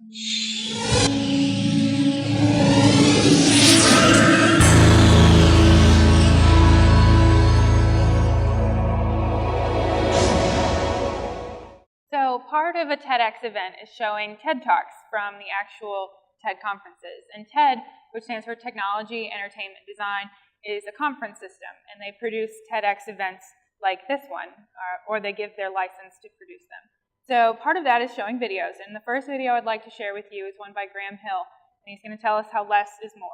So part of a TEDx event is showing TED Talks from the actual TED conferences. And TED, which stands for Technology, Entertainment, Design, is a conference system. And they produce TEDx events like this one, or they give their license to produce them. So part of that is showing videos. And the first video I'd like to share with you is one by Graham Hill. And he's going to tell us how less is more.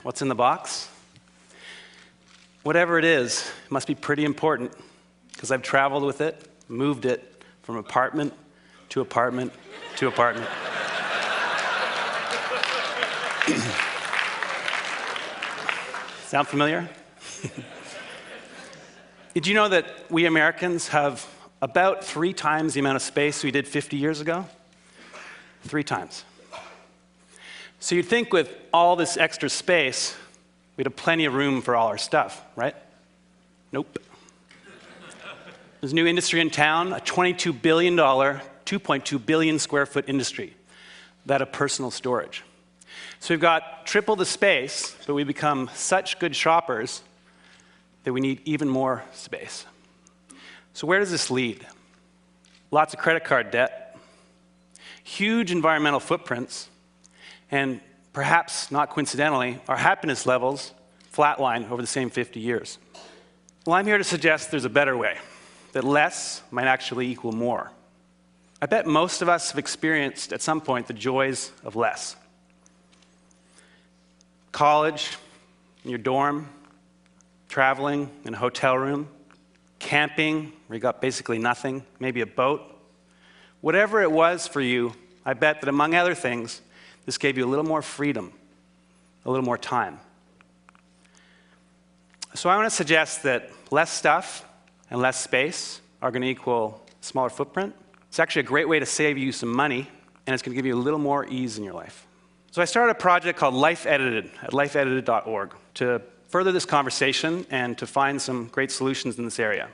What's in the box? Whatever it is, it must be pretty important, because I've traveled with it, moved it from apartment to apartment to apartment. Sound familiar? Did you know that we Americans have about 3 times the amount of space we did 50 years ago? 3 times. So you'd think with all this extra space, we'd have plenty of room for all our stuff, right? Nope. There's a new industry in town, a $22 billion, 2.2 billion square foot industry, that of personal storage. So we've got triple the space, but we become such good shoppers that we need even more space. So where does this lead? Lots of credit card debt, huge environmental footprints, and perhaps not coincidentally, our happiness levels flatline over the same 50 years. Well, I'm here to suggest there's a better way, that less might actually equal more. I bet most of us have experienced at some point the joys of less. College, in your dorm, traveling in a hotel room, camping, where you got basically nothing, maybe a boat. Whatever it was for you, I bet that among other things, this gave you a little more freedom, a little more time. So I want to suggest that less stuff and less space are going to equal smaller footprint. It's actually a great way to save you some money, and it's going to give you a little more ease in your life. So I started a project called Life Edited at lifeedited.org to further this conversation and to find some great solutions in this area.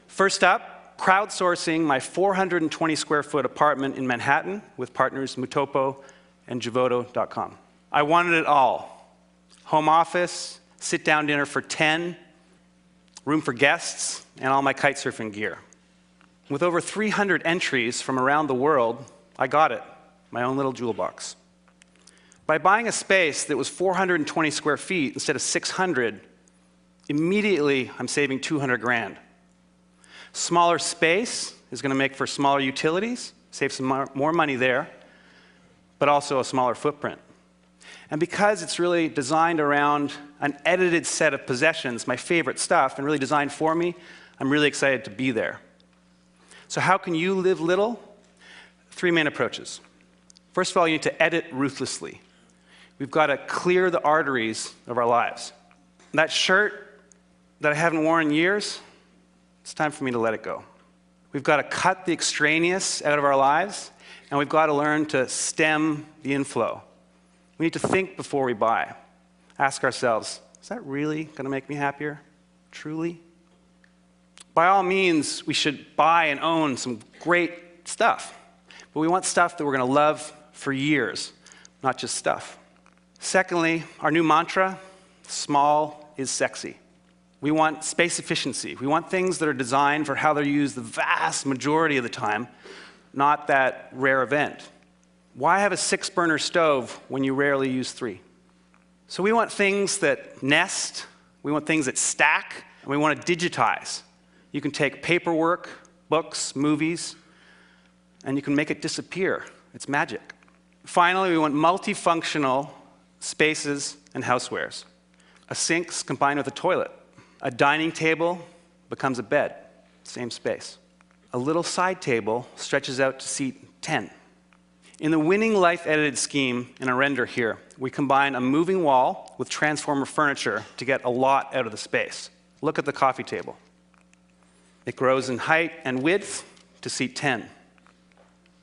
First up, crowdsourcing my 420 square foot apartment in Manhattan with partners Mutopo and Javoto.com. I wanted it all. Home office, sit-down dinner for 10, room for guests, and all my kite surfing gear. With over 300 entries from around the world, I got it, my own little jewel box. By buying a space that was 420 square feet instead of 600, immediately I'm saving 200 grand. Smaller space is going to make for smaller utilities, save some more money there, but also a smaller footprint. And because it's really designed around an edited set of possessions, my favorite stuff, and really designed for me, I'm really excited to be there. So how can you live little? 3 main approaches. First of all, you need to edit ruthlessly. We've got to clear the arteries of our lives. That shirt that I haven't worn in years, it's time for me to let it go. We've got to cut the extraneous out of our lives, and we've got to learn to stem the inflow. We need to think before we buy. Ask ourselves, is that really going to make me happier? Truly? By all means, we should buy and own some great stuff. But we want stuff that we're going to love for years, not just stuff. Secondly, our new mantra, small is sexy. We want space efficiency. We want things that are designed for how they're used the vast majority of the time, not that rare event. Why have a 6-burner stove when you rarely use 3? So we want things that nest, we want things that stack, and we want to digitize. You can take paperwork, books, movies, and you can make it disappear. It's magic. Finally, we want multifunctional spaces and housewares. A sink's combined with a toilet. A dining table becomes a bed, same space. A little side table stretches out to seat 10. In the winning Life Edited scheme in a render here, we combine a moving wall with transformer furniture to get a lot out of the space. Look at the coffee table. It grows in height and width to seat 10.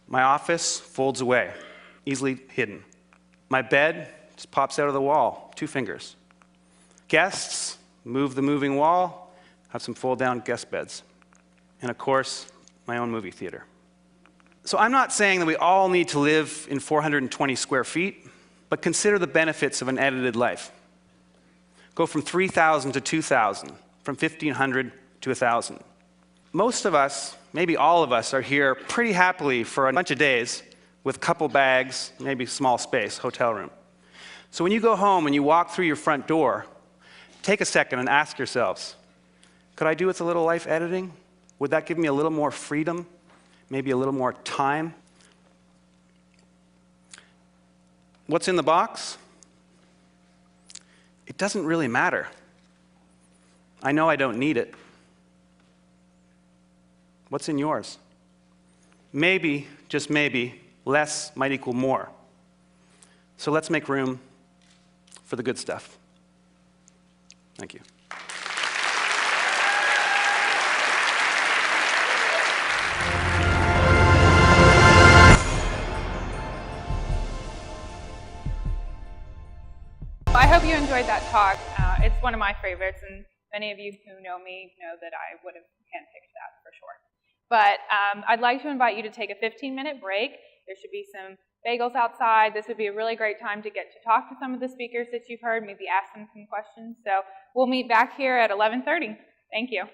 My office folds away, easily hidden. My bed just pops out of the wall, 2 fingers. Guests move the moving wall, have some fold-down guest beds. And of course, my own movie theater. So I'm not saying that we all need to live in 420 square feet, but consider the benefits of an edited life. Go from 3,000 to 2,000, from 1,500 to 1,000. Most of us, maybe all of us, are here pretty happily for a bunch of days with a couple bags, maybe small space, hotel room. So when you go home and you walk through your front door, take a second and ask yourselves, could I do with a little life editing? Would that give me a little more freedom? Maybe a little more time? What's in the box? It doesn't really matter. I know I don't need it. What's in yours? Maybe, just maybe, less might equal more. So let's make room for the good stuff. Thank you. I hope you enjoyed that talk. It's one of my favorites, and many of you who know me know that I would have handpicked that for sure. But I'd like to invite you to take a 15-minute break. There should be some bagels outside. This would be a really great time to get to talk to some of the speakers that you've heard, maybe ask them some questions. So we'll meet back here at 11:30. Thank you.